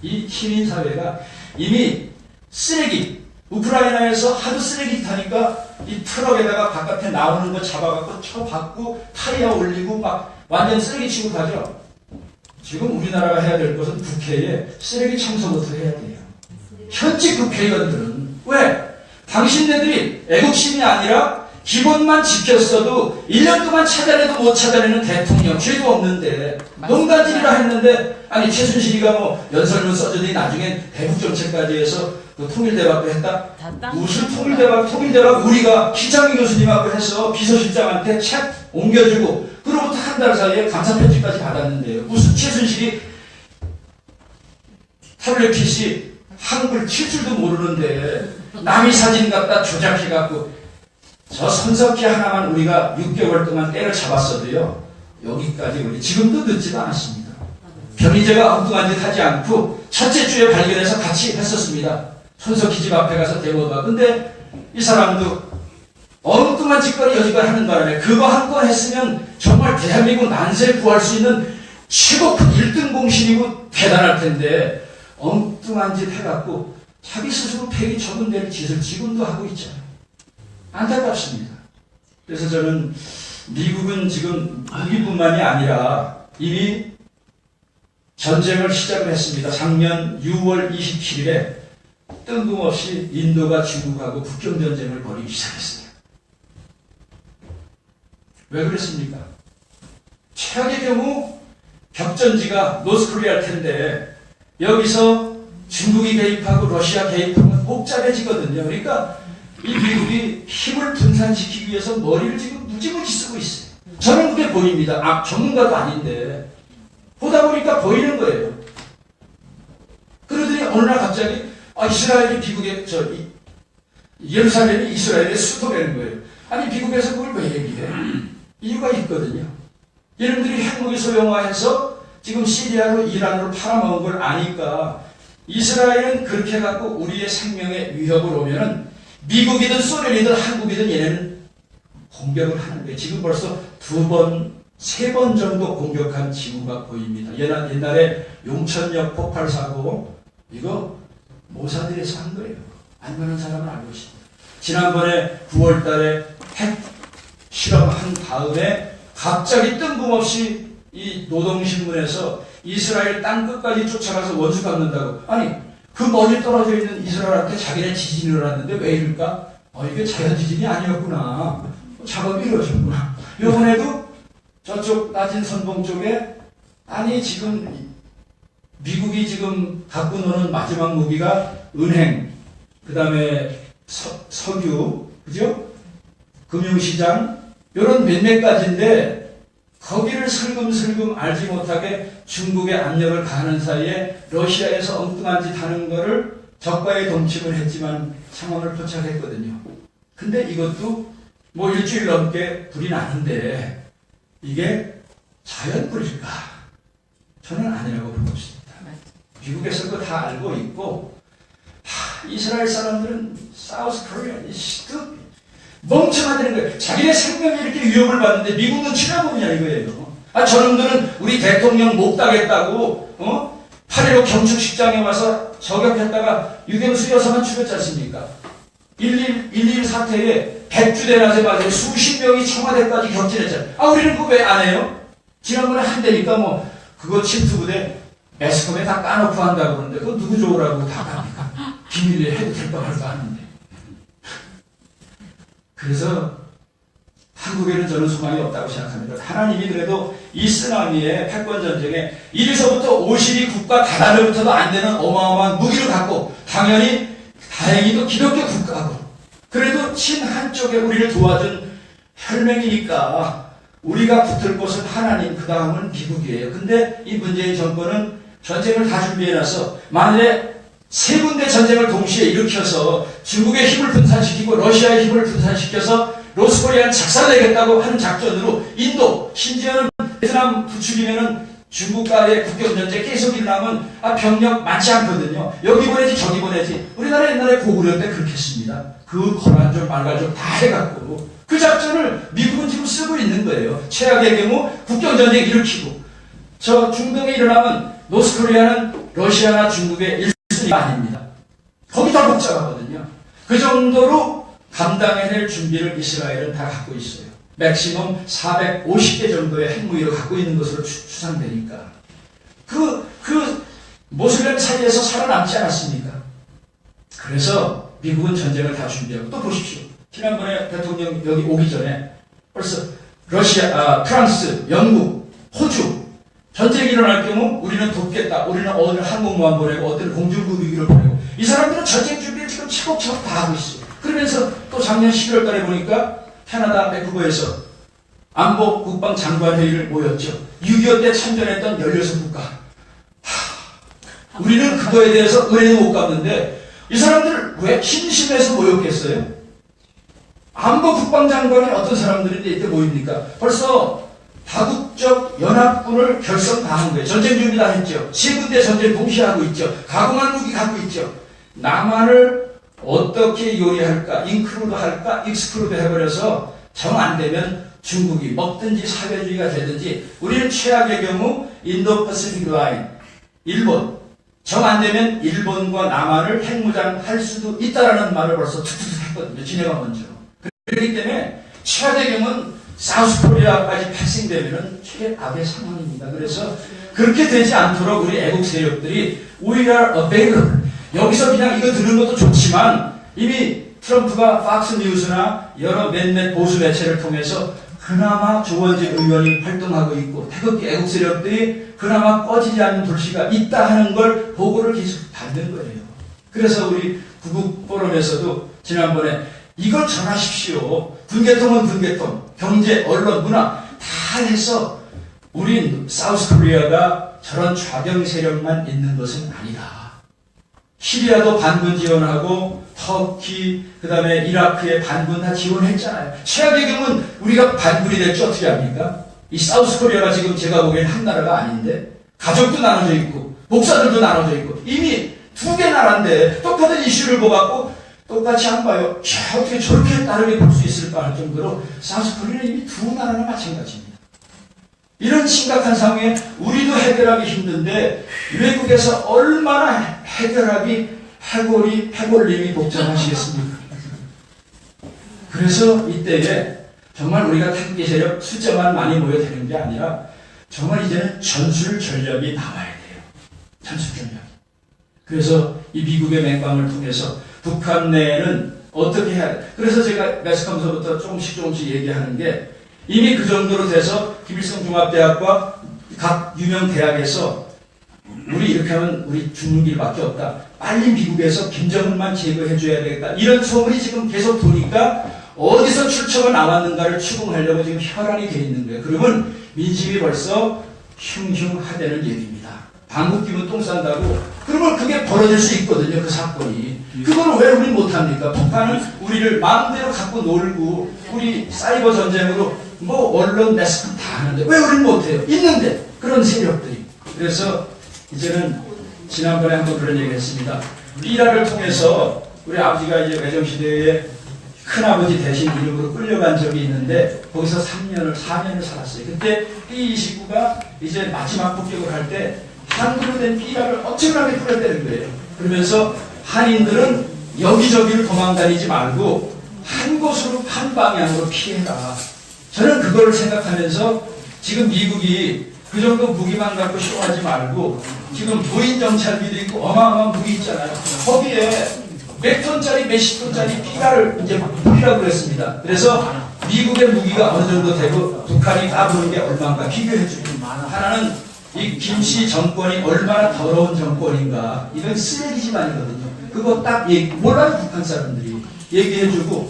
이 시민사회가 이미 쓰레기, 우크라이나에서 하도 쓰레기 타니까 이 트럭에다가 바깥에 나오는 거 잡아갖고 쳐박고 타이어 올리고 막 완전 쓰레기 취급하죠. 지금 우리나라가 해야 될 것은 국회에 쓰레기 청소부터 해야 돼요. 현직 국회의원들은 왜? 당신네들이 애국심이 아니라 기본만 지켰어도 1년 동안 찾아내도 못 찾아내는 대통령 죄도 없는데 농단질이라 했는데 아니 최순실이가 뭐 연설문 써주더니 나중엔 대북정책까지 해서 그 통일대박도 했다? 무슨 통일대박 우리가 신창기 교수님하고 해서 비서실장한테 책 옮겨주고 그로부터 한 달 사이에 감사편지까지 받았는데요. 무슨 최순실이 태블릿 PC 한글 칠 줄도 모르는데 남이 사진 갖다 조작해갖고 저 손석희 하나만 우리가 6개월 동안 때를 잡았어도요. 여기까지 우리 지금도 늦지도 않았습니다. 변희재가 엉뚱한 짓 하지 않고 첫째 주에 발견해서 같이 했었습니다. 손석희 집 앞에 가서 데모가. 근데 이 사람도 엉뚱한 짓거리 여지거리 하는 바람에 그거 한 건 했으면 정말 대한민국 난세 구할 수 있는 최고 큰 1등 공신이고 대단할 텐데 엉뚱한 짓 해갖고 자기 스스로 폐기 처분될 짓을 지금도 하고 있잖아요. 안타깝습니다. 그래서 저는 미국은 지금 무기뿐만이 아니라 이미 전쟁을 시작을 했습니다. 작년 6월 27일에 뜬금없이 인도가 중국하고 국경전쟁을 벌이기 시작했어요. 왜 그랬습니까? 최악의 경우 격전지가 노스코리아일 텐데 여기서 중국이 개입하고 러시아 개입하면 복잡해지거든요. 그러니까 이 미국이 힘을 분산시키기 위해서 머리를 지금 무지무지 쓰고 있어요. 저는 그게 보입니다. 전문가도 아닌데 보다 보니까 보이는 거예요. 그러더니 어느 날 갑자기 이스라엘이 미국의 예루살렘이 이스라엘의 수도라는 거예요. 아니 미국에서 그걸 왜 얘기해? 이유가 있거든요. 여러분들이 핵무기 소형화해서 지금 시리아로 이란으로 팔아먹은 걸 아니까 이스라엘은 그렇게 갖고 우리의 생명에 위협을 오면은 미국이든 소련이든 한국이든 얘네는 공격을 하는 거예요. 지금 벌써 2번, 3번 정도 공격한 징후가 보입니다. 옛날에 용천역 폭발 사고 이거 모사들에서 한 거예요. 안면한 사람은 알고 있습니다. 지난번에 9월 달에 핵 실험한 다음에 갑자기 뜬금없이 이 노동신문에서 이스라엘 땅끝까지 쫓아가서 원수 갚는다고. 아니 그 멀리 떨어져 있는 이스라엘한테 자기네 지진이 일어났는데 왜 이럴까? 이게 자연지진이 아니었구나. 작업이 이루어졌구나. 요번에도 저쪽 낮은 선봉 쪽에 아니 지금 미국이 지금 갖고 노는 마지막 무기가 은행, 그 다음에 석유, 그죠? 금융시장, 이런 몇몇 가지인데 거기를 슬금슬금 알지 못하게 중국의 압력을 가하는 사이에 러시아에서 엉뚱한 짓 하는 거를 적과의 동침을 했지만 상황을 포착했거든요. 근데 이것도 뭐 일주일 넘게 불이 나는데 이게 자연불일까? 저는 아니라고 보고 있습니다. 미국에서 그거 다 알고 있고 이스라엘 사람들은 사우스 코리아 멍청하다는 거예요. 자기네 생명이 이렇게 위협을 받는데 미국은 치라보냐 이거예요. 저놈들은 우리 대통령 못 따겠다고 8.15 경축식장에 와서 저격했다가 유경수 여사만 죽였지 않습니까? 1.1 사태에 백주대낮에 맞아 수십 명이 청와대까지 격진했잖아요. 우리는 그거 왜 안 해요? 지난번에 한대니까 그거 침투부대 매스컴에 다 까놓고 한다고 그러는데 그거 누구 좋으라고 다 갑니까? 비밀리에 해도 될까 말까 하는데. 그래서 한국에는 저는 소망이 없다고 생각합니다. 하나님이 그래도 이 쓰나미의 패권전쟁에 1에서부터 50이 국가 다달로부터도 안 되는 어마어마한 무기를 갖고 당연히 다행히도 기독교 국가고 그래도 친 한쪽에 우리를 도와준 혈맹이니까 우리가 붙을 곳은 하나님, 그 다음은 미국이에요. 근데 이 문재인 정권은 전쟁을 다 준비해놔서 만일에 3군데 전쟁을 동시에 일으켜서 중국의 힘을 분산시키고 러시아의 힘을 분산시켜서 노스코리아를 작살내겠다고 하는 작전으로 인도, 심지어는 베트남 부추기면은 중국과의 국경전쟁 계속 일어나면 병력 많지 않거든요. 여기 보내지 저기 보내지. 우리나라 옛날에 고구려 때 그렇게 했습니다. 그 거란족 말갈족 다 해갖고 그 작전을 미국은 지금 쓰고 있는 거예요. 최악의 경우 국경전쟁 일으키고 저 중동에 일어나면 노스코리아는 러시아나 중국의 1순위가 아닙니다. 거기 더 복잡하거든요. 그 정도로 감당해낼 준비를 이스라엘은 다 갖고 있어요. 맥시멈 450개 정도의 핵무기를 갖고 있는 것으로 추상되니까. 그 모슬렘 사이에서 살아남지 않았습니까? 그래서 미국은 전쟁을 다 준비하고 또 보십시오. 지난번에 대통령 여기 오기 전에 벌써 러시아, 프랑스, 영국, 호주 전쟁이 일어날 경우 우리는 돕겠다. 우리는 어느 항공모함 보내고 어떤 공중구기를 보내고 이 사람들은 전쟁 준비를 지금 차곡차곡 다 하고 있어요. 그러면서 또 작년 11월 달에 보니까 캐나다 밴쿠버에서 안보 국방 장관 회의를 모였죠. 6.25 때 참전했던 16국가. 우리는 그거에 대해서 은혜도 못 갚는데 이 사람들 왜 심심해서 모였겠어요? 안보 국방 장관은 어떤 사람들인데 이때 모입니까? 벌써 다국적 연합군을 결성 다 한 거예요. 전쟁 준비 다 했죠. 3군데 전쟁 동시에 하고 있죠. 가공한 무기 갖고 있죠. 남한을 어떻게 요리할까? 인크루드 할까? 익스크루드 해버려서 정 안 되면 중국이 먹든지 사회주의가 되든지 우리는 최악의 경우 인도 퍼시픽 라인, 일본 정 안 되면 일본과 남한을 핵무장 할 수도 있다라는 말을 벌써 툭툭 했거든요. 지네가 먼저. 그렇기 때문에 최악의 경우는 사우스 코리아까지 패싱되면 최악의 상황입니다. 그래서 그렇게 되지 않도록 우리 애국 세력들이 We are available. 여기서 그냥 이거 들은 것도 좋지만 이미 트럼프가 팍스 뉴스나 여러 몇몇 보수 매체를 통해서 그나마 조원진 의원이 활동하고 있고 태극기 애국 세력들이 그나마 꺼지지 않는 불씨가 있다 하는 걸 보고를 계속 받는 거예요. 그래서 우리 구국 포럼에서도 지난번에 이걸 전하십시오. 분계통은 분계통, 경제, 언론, 문화 다 해서 우리 사우스 코리아가 저런 좌병 세력만 있는 것은 아니다. 시리아도 반군 지원하고 터키, 그 다음에 이라크에 반군 다 지원했잖아요. 최악의 경우는 우리가 반군이 될지 어떻게 합니까? 이 사우스 코리아가 지금 제가 보기엔 한 나라가 아닌데 가족도 나눠져 있고 목사들도 나눠져 있고 이미 두 개 나라인데 똑같은 이슈를 보고 똑같이 안 봐요. 어떻게 저렇게 다르게 볼 수 있을까 할 정도로 사우스 코리아는 이미 두 나라나 마찬가지입니다. 이런 심각한 상황에 우리도 해결하기 힘든데 외국에서 얼마나 해결하기 해골님이 복잡하시겠습니까? 그래서 이때에 정말 우리가 탄기 세력 숫자만 많이 모여 되는 게 아니라 정말 이제는 전술 전략이 나와야 돼요. 전술 전략. 그래서 이 미국의 맹방을 통해서 북한 내에는 어떻게 해야 돼? 그래서 제가 매스컴서부터 조금씩 얘기하는 게 이미 그 정도로 돼서 김일성 종합대학과 각 유명 대학에서 우리 이렇게 하면 우리 죽는 길밖에 없다. 빨리 미국에서 김정은만 제거해줘야 되겠다. 이런 소문이 지금 계속 도니까 어디서 출처가 나왔는가를 추궁하려고 지금 혈안이 돼 있는 거예요. 그러면 민심이 벌써 흉흉하다는 얘기입니다. 방귀 끼면 똥 싼다고. 그러면 그게 벌어질 수 있거든요. 그 사건이. 그걸 왜 우리 못합니까? 북한은 우리를 마음대로 갖고 놀고 우리 사이버 전쟁으로 뭐 언론 매스컴 다 하는데 왜 우리는 못해요? 있는데 그런 세력들이. 그래서 이제는 지난번에 한번 그런 얘기를 했습니다. 삐라를 통해서 우리 아버지가 이제 외정시대에 큰아버지 대신 이름으로 끌려간 적이 있는데 거기서 4년을 살았어요. 그때 B29가 이제 마지막 폭격을 할 때 한글로 된 삐라를 엄청나게 뿌렸다는 거예요. 그러면서 한인들은 여기저기를 도망다니지 말고 한 곳으로 한 방향으로 피해라. 저는 그걸 생각하면서 지금 미국이 그 정도 무기만 갖고 쇼하지 말고 지금 무인 정찰기도 있고 어마어마한 무기 있잖아요. 거기에 몇 톤짜리 몇십 톤짜리 피라를 이제 뿌리라고 그랬습니다. 그래서 미국의 무기가 어느 정도 되고 북한이 까부는 게 얼마인가 비교해 주고 하나는 이 김씨 정권이 얼마나 더러운 정권인가. 이건 쓰레기 집안이거든요. 그거 딱 몰라요. 북한 사람들이 얘기해주고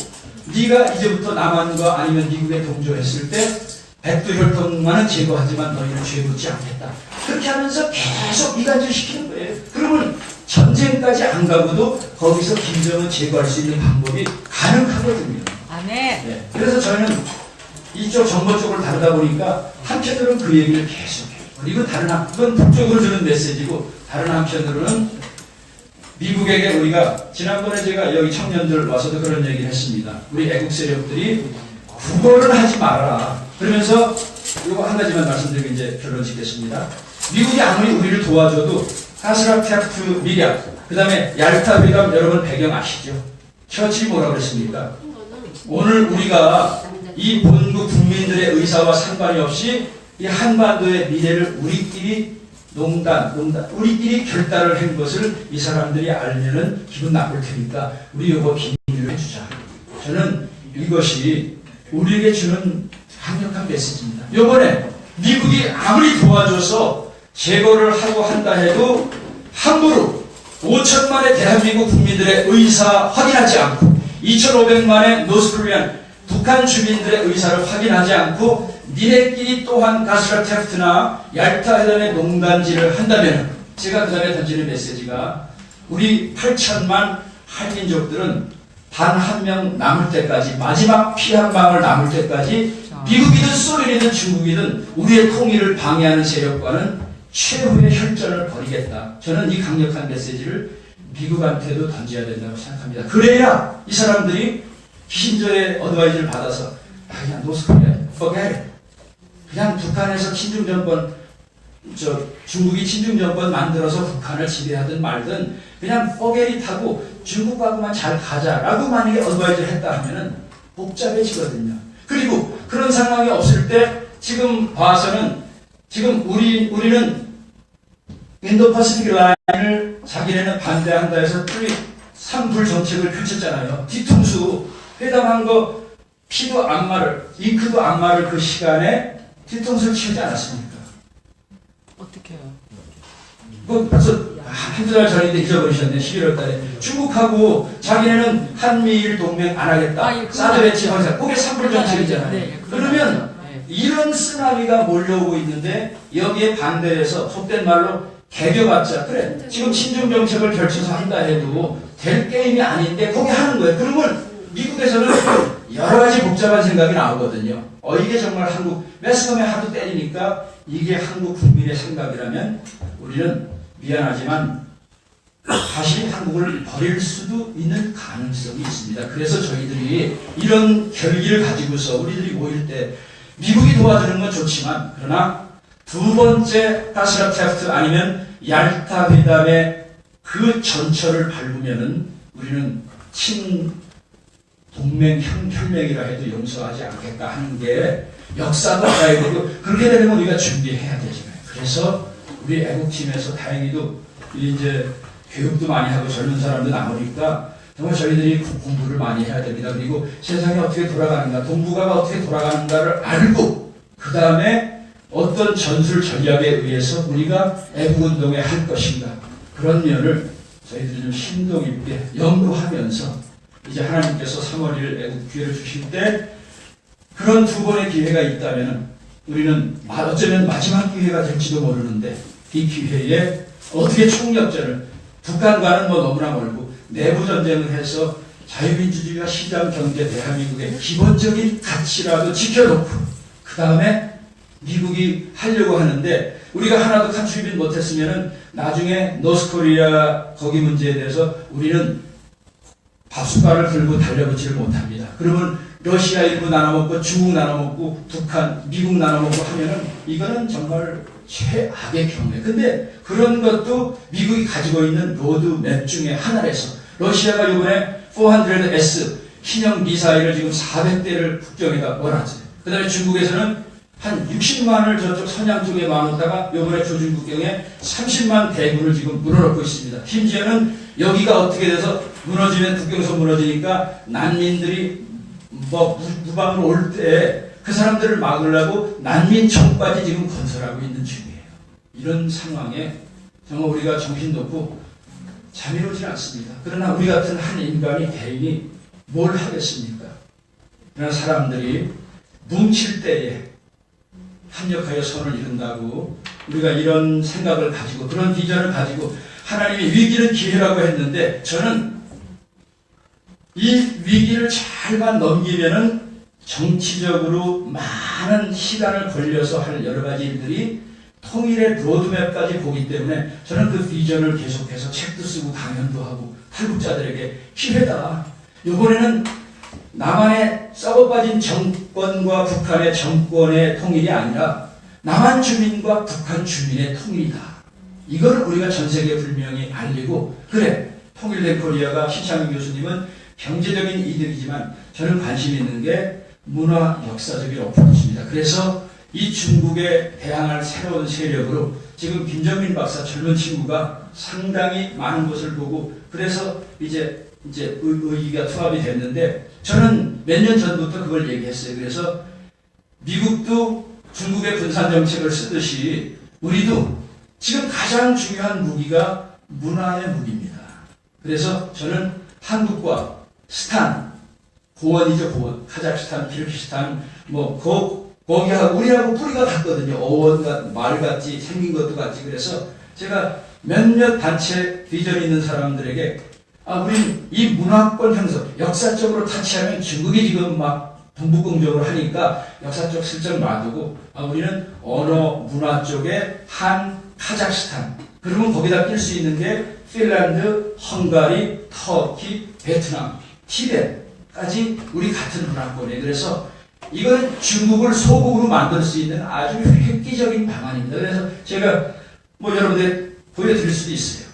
네가 이제부터 남한과 아니면 미국에 동조했을 때 백두혈통만은 제거하지만 너희는 죄 묻지 않겠다. 그렇게 하면서 계속 이간질 시키는 거예요. 그러면 전쟁까지 안 가고도 거기서 김정은 제거할 수 있는 방법이 가능하거든요. 네. 그래서 저는 이쪽 정보 쪽을 다루다 보니까 한편으로는 그 얘기를 계속해요. 그리고 이건 북쪽으로 주는 메시지고 다른 한편으로는 미국에게 우리가 지난번에 제가 여기 청년들 와서도 그런 얘기를 했습니다. 우리 애국 세력들이 국어를 하지 마라. 그러면서 이거 한 가지만 말씀드리고 이제 결론 짓겠습니다. 미국이 아무리 우리를 도와줘도 하스라테프트 미략, 그 다음에 얄타 회담 여러분 배경 아시죠? 처칠이 뭐라고 그랬습니까? 오늘 우리가 이 본국 국민들의 의사와 상관이 없이 이 한반도의 미래를 우리끼리 우리끼리 결단을 한 것을 이 사람들이 알면은 기분 나쁠 테니까 우리 이거 비밀로 해주자. 저는 이것이 우리에게 주는 강력한 메시지입니다. 이번에 미국이 아무리 도와줘서 제거를 하고 한다 해도 함부로 5천만의 대한민국 국민들의 의사 확인하지 않고 2,500만의 노스코리안 북한 주민들의 의사를 확인하지 않고 니네끼리 또한 가스라테프트나 얄타 회담의 농단질을 한다면 제가 그 다음에 던지는 메시지가 우리 8천만 한민족들은 단 한 명 남을 때까지 마지막 피 한 방울 남을 때까지 미국이든 소련이든 중국이든 우리의 통일을 방해하는 세력과는 최후의 혈전을 벌이겠다. 저는 이 강력한 메시지를 미국한테도 던져야 된다고 생각합니다. 그래야 이 사람들이 키신저의 어드바이즈를 받아서 그냥 노스코리아 그냥 북한에서 친중정권 중국이 친중정권 만들어서 북한을 지배하든 말든 그냥 뻐개리 타고 중국하고만 잘 가자라고 만약에 어드바이즈를 했다 하면은 복잡해지거든요. 그리고 그런 상황이 없을 때 지금 봐서는 지금 우리는 인도퍼시픽 라인을 자기네는 반대한다 해서 삼불 정책을 펼쳤잖아요. 뒤통수 회담한 거 피도 안 마를 잉크도 안 마를 그 시간에 뒤통수를 치우지 않았습니까? 어떻게 해요? 그 벌써 한두 달 전인데 잊어버리셨네. 11월 달에 중국하고 자기네는 한미일 동맹 안 하겠다. 사드 배치 하자. 그게 삼불 정책이잖아요. 그러면 이런 쓰나미가 몰려오고 있는데 여기에 반대해서 속된 말로 개겨봤자 그래 지금 친중 정책을 결쳐서 한다 해도 될 게임이 아닌데 거기 하는 거예요. 그러면 미국에서는 여러 가지 복잡한 생각이 나오거든요. 이게 정말 한국 매스컴에 하도 때리니까 이게 한국 국민의 생각이라면 우리는 미안하지만 다시 한국을 버릴 수도 있는 가능성이 있습니다. 그래서 저희들이 이런 결기를 가지고서 우리들이 모일 때 미국이 도와주는 건 좋지만 그러나 두 번째 가스라 테프트 아니면 얄타 회담의 그 전철을 밟으면은 우리는 동맹 혈맹이라 해도 용서하지 않겠다 하는 게 역사도 알아야 되고 그렇게 되면 우리가 준비해야 되잖아요. 그래서 우리 애국팀에서 다행히도 이제 교육도 많이 하고 젊은 사람도 나오니까 정말 저희들이 공부를 많이 해야 됩니다. 그리고 세상이 어떻게 돌아가는가, 동북아가 어떻게 돌아가는가를 알고 그 다음에 어떤 전술 전략에 의해서 우리가 애국운동에 할 것인가 그런 면을 저희들이 좀 심도 있게 연구하면서 이제 하나님께서 3월 1일 애국 기회를 주실 때 그런 두 번의 기회가 있다면 우리는 어쩌면 마지막 기회가 될지도 모르는데 이 기회에 어떻게 총력전을 북한과는 너무나 멀고 내부 전쟁을 해서 자유민주주의와 시장 경제 대한민국의 기본적인 가치라도 지켜놓고 그 다음에 미국이 하려고 하는데 우리가 하나도 컨트리뷰트 못했으면은 나중에 노스코리아 거기 문제에 대해서 우리는 밥숟가락을 들고 달려붙지를 못합니다. 그러면 러시아 일부 나눠먹고 중국 나눠먹고 북한, 미국 나눠먹고 하면은 이거는 정말 최악의 경우에. 근데 그런 것도 미국이 가지고 있는 로드맵 중에 하나라서 러시아가 이번에 400S 신형 미사일을 지금 400대를 국경에다 몰았어요. 그 다음에 중국에서는 한 60만을 저쪽 선양 쪽에 모아놓다가 이번에 조준 국경에 30만 대군을 지금 물어놓고 있습니다. 심지어는 여기가 어떻게 돼서 무너지면 국경선 무너지니까 난민들이 무방으로 올 때 그 사람들을 막으려고 난민청까지 지금 건설하고 있는 중이에요. 이런 상황에 정말 우리가 정신 놓고 자비로우지 않습니다. 그러나 우리 같은 한 인간이 개인이 뭘 하겠습니까? 그러나 사람들이 뭉칠 때에 합력하여 선을 이룬다고 우리가 이런 생각을 가지고 그런 비전을 가지고 하나님이 위기는 기회라고 했는데 저는 이 위기를 잘만 넘기면은 정치적으로 많은 시간을 걸려서 할 여러 가지 일들이 통일의 로드맵까지 보기 때문에 저는 그 비전을 계속해서 책도 쓰고 강연도 하고 탈북자들에게 기회다. 이번에는 남한의 썩어빠진 정권과 북한의 정권의 통일이 아니라 남한 주민과 북한 주민의 통일이다. 이걸 우리가 전 세계에 분명히 알리고 그래 통일된 코리아가 신창민 교수님은 경제적인 이득이지만 저는 관심 있는 게 문화 역사적인 어프로치입니다. 그래서 이 중국에 대항할 새로운 세력으로 지금 김정민 박사 젊은 친구가 상당히 많은 것을 보고 그래서 이제 의기가 투합이 됐는데 저는 몇 년 전부터 그걸 얘기했어요. 그래서 미국도 중국의 분산 정책을 쓰듯이 우리도 지금 가장 중요한 무기가 문화의 무기입니다. 그래서 저는 한국과 스탄, 고원이죠, 고원. 카자흐스탄, 키르기스탄, 거기하고 우리하고 뿌리가 같거든요. 어원과 말같이 생긴 것도 같이. 그래서 제가 몇몇 단체 비전 있는 사람들에게 우리는 이 문화권 형성, 역사적으로 타치하면 중국이 지금 막 동북공정을 하니까 역사적 슬쩍 놔두고 우리는 언어, 문화 쪽에 한, 카자흐스탄. 그러면 거기다 낄 수 있는 게 핀란드, 헝가리, 터키, 베트남, 티벳까지 우리 같은 문화권이에요. 그래서 이거는 중국을 소국으로 만들 수 있는 아주 획기적인 방안입니다. 그래서 제가 여러분들 보여드릴 수도 있어요.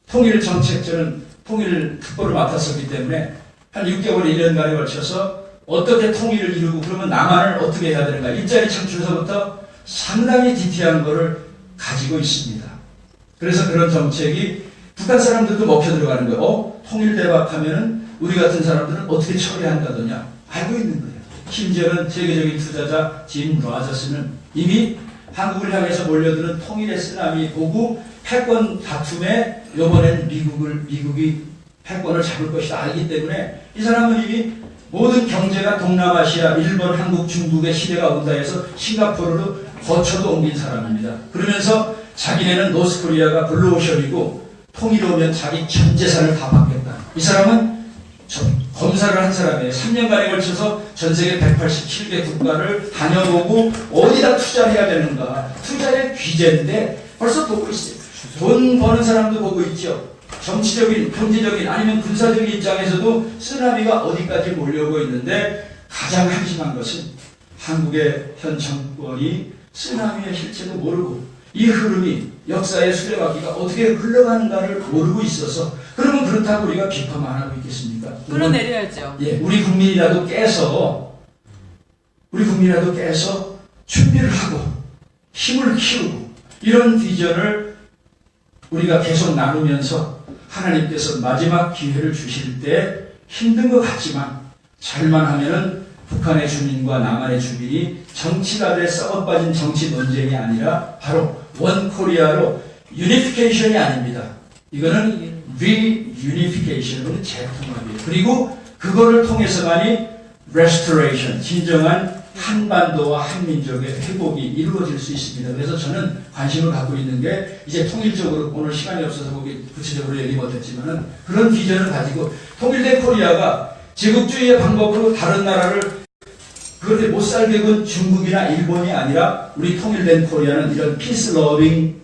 통일 정책, 저는 통일 특보를 맡았었기 때문에 한 6개월, 1년간에 걸쳐서 어떻게 통일을 이루고 그러면 남한을 어떻게 해야 되는가. 일자리 창출에서부터 상당히 디테일한 거를 가지고 있습니다. 그래서 그런 정책이 북한 사람들도 먹혀 들어가는 거예요. 통일대박하면은 우리 같은 사람들은 어떻게 처리한다더냐. 알고 있는 거예요. 심지어는 세계적인 투자자 짐 로저스는 이미 한국을 향해서 몰려드는 통일의 쓰나미 보고 패권 다툼에 이번엔 미국이 패권을 잡을 것이다 알기 때문에 이 사람은 이미 모든 경제가 동남아시아, 일본, 한국, 중국의 시대가 온다 해서 싱가포르로 거쳐도 옮긴 사람입니다. 그러면서 자기네는 노스코리아가 블루오션이고 통일오면 자기 전 재산을 다 받겠다. 이 사람은 검사를 한 사람이에요. 3년간에 걸쳐서 전 세계 187개 국가를 다녀보고 어디다 투자를 해야 되는가. 투자의 귀재인데 벌써 보고 있어요. 돈 버는 사람도 보고 있죠. 정치적인, 경제적인 아니면 군사적인 입장에서도 쓰나미가 어디까지 몰려오고 있는데 가장 한심한 것은 한국의 현 정권이 쓰나미의 실체도 모르고 이 흐름이 역사의 수레바퀴가 어떻게 흘러가는가를 모르고 있어서 그러면 그렇다고 우리가 비판만 하고 있겠습니까? 끌어내려야죠. 예, 우리 국민이라도 깨서 준비를 하고 힘을 키우고 이런 비전을 우리가 계속 나누면서 하나님께서 마지막 기회를 주실 때 힘든 것 같지만 잘만 하면은 북한의 주민과 남한의 주민이 정치가 돼 썩어빠진 정치 논쟁이 아니라 바로 원 코리아로 유니피케이션이 아닙니다. 이거는 리유니피케이션으로 재통합이에요. 그리고 그거를 통해서만이 레스토레이션, 진정한 한반도와 한민족의 회복이 이루어질 수 있습니다. 그래서 저는 관심을 갖고 있는 게 이제 통일적으로 오늘 시간이 없어서 거기 구체적으로 얘기 못했지만은 그런 비전을 가지고 통일된 코리아가 제국주의의 방법으로 다른 나라를 그런데 못 살게 군 중국이나 일본이 아니라 우리 통일된 코리아는 이런 피스 러빙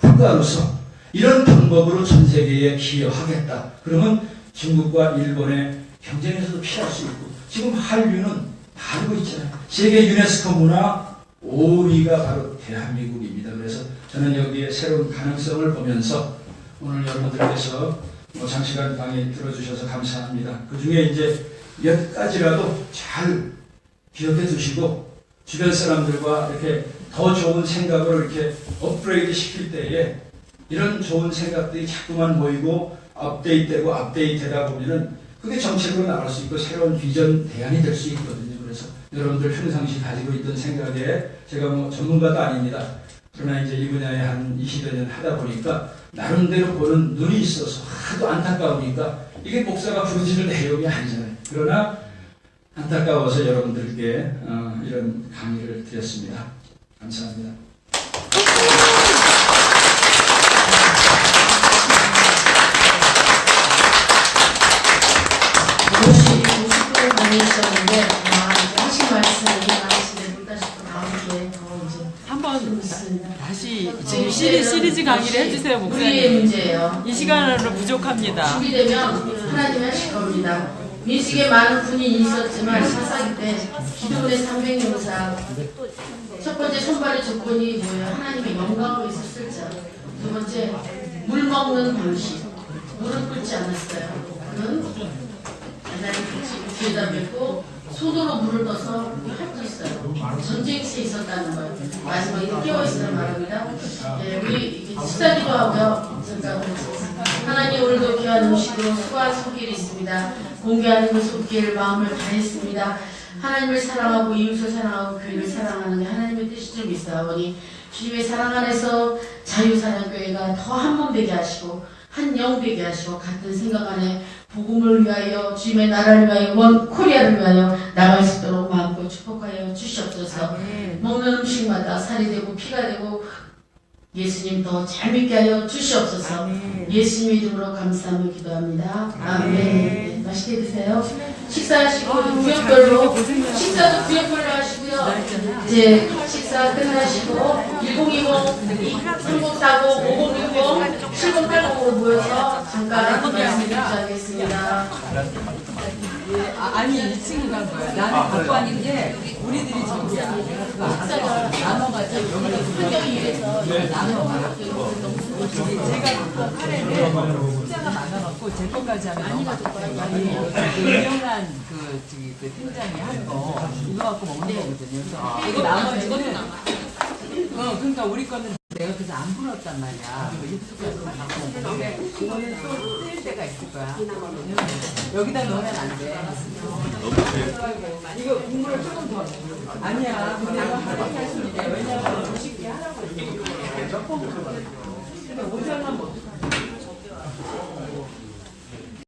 국가로서 이런 방법으로 전 세계에 기여하겠다. 그러면 중국과 일본의 경쟁에서도 피할 수 있고 지금 한류는 알고 있잖아요. 세계 유네스코 문화 5위가 바로 대한민국입니다. 그래서 저는 여기에 새로운 가능성을 보면서 오늘 여러분들께서 장시간 강의 들어주셔서 감사합니다. 그 중에 이제 몇 가지라도 잘 기억해 두시고 주변 사람들과 이렇게 더 좋은 생각을 이렇게 업그레이드 시킬 때에 이런 좋은 생각들이 자꾸만 모이고 업데이트되다 보면은 그게 정책으로 나갈 수 있고 새로운 비전 대안이 될 수 있거든요. 그래서 여러분들 평상시 가지고 있던 생각에 제가 전문가도 아닙니다. 그러나 이제 이 분야에 한 20여 년 하다 보니까 나름대로 보는 눈이 있어서 하도 안타까우니까 이게 목사가 부르짖을 내용이 아니잖아요. 그러나 안타까워서 여러분들께 이런 강의를 드렸습니다. 감사합니다. 강의셨는데 하신 말씀이 많으시네. 못 다시고 다음 기회에 더 이제 한번 다시 지금 시리즈 강의를 해주세요, 우리의 목사님. 문제예요. 이 시간으로 부족합니다. 준비되면 하나님이 하실 겁니다. 민식에 많은 군인이 있었지만 사사기 때 기도원의 300용사 첫 번째 선발의 조건이 뭐예요? 하나님의 영광으로 있었을 자. 두 번째 물 먹는 방식. 물을 끓지 않았어요. 그는 하나님 뒤에다 뱉고 손으로 물을 떠서 할 수 있어요. 전쟁시에 있었다는 거예요. 마지막에 깨어있으란 말입니다. 네, 우리 식사기도 하고요. 잠깐 하나님 오늘도 귀한 음식으로 수고한 손길이 있습니다. 공개하는 그 손길 마음을 다했습니다. 하나님을 사랑하고 이웃을 사랑하고 교회를 사랑하는 게 하나님의 뜻이 좀 있사오니 주님의 사랑 안에서 자유사랑교회가 더 한 몸 되게 하시고 한 영 되게 하시고 같은 생각 안에 복음을 위하여 주님의 나라를 위하여 원 코리아를 위하여 나갈 수 있도록 마음껏 축복하여 주시옵소서. 먹는 음식마다 살이 되고 피가 되고 예수님 더 잘 믿게 하여 주시옵소서. 예수님 이름으로 감사하며 기도합니다. 아멘. 맛있게 드세요. 식사하시고 구역별로 식사도 구역별로 하시고요. 이제 식사 끝나시고 1020, 3040, 5060, 7080으로 모여서 잠깐 말씀 듣자겠습니다. 아니 2층에 간 거야. 나는 갖고 왔는데 우리들이 저기야. 그거 아까 나눠가지고 여기다 환경이 이래서 나눠가지고 제가 카레를 숫자가 많아갖고 제 것까지 하면 너무 많거든요. 유명한 그 팀장이 한 거 이거 갖고 먹는 거거든요. 그래서 이거 나머지는 그러니까 우리 거는 내가 그래서 안 불었단 말이야. 입술까지 갖고 먹는데 그거는 또 쓸 때가 있을 거야. 여기다 넣으면 안 돼. 이거 국물을 조금 더. 아니야. 근데 이거 하나님 하십니다. 왜냐하면 조식이 하라고 했거든요. 근데 5장만 먹자.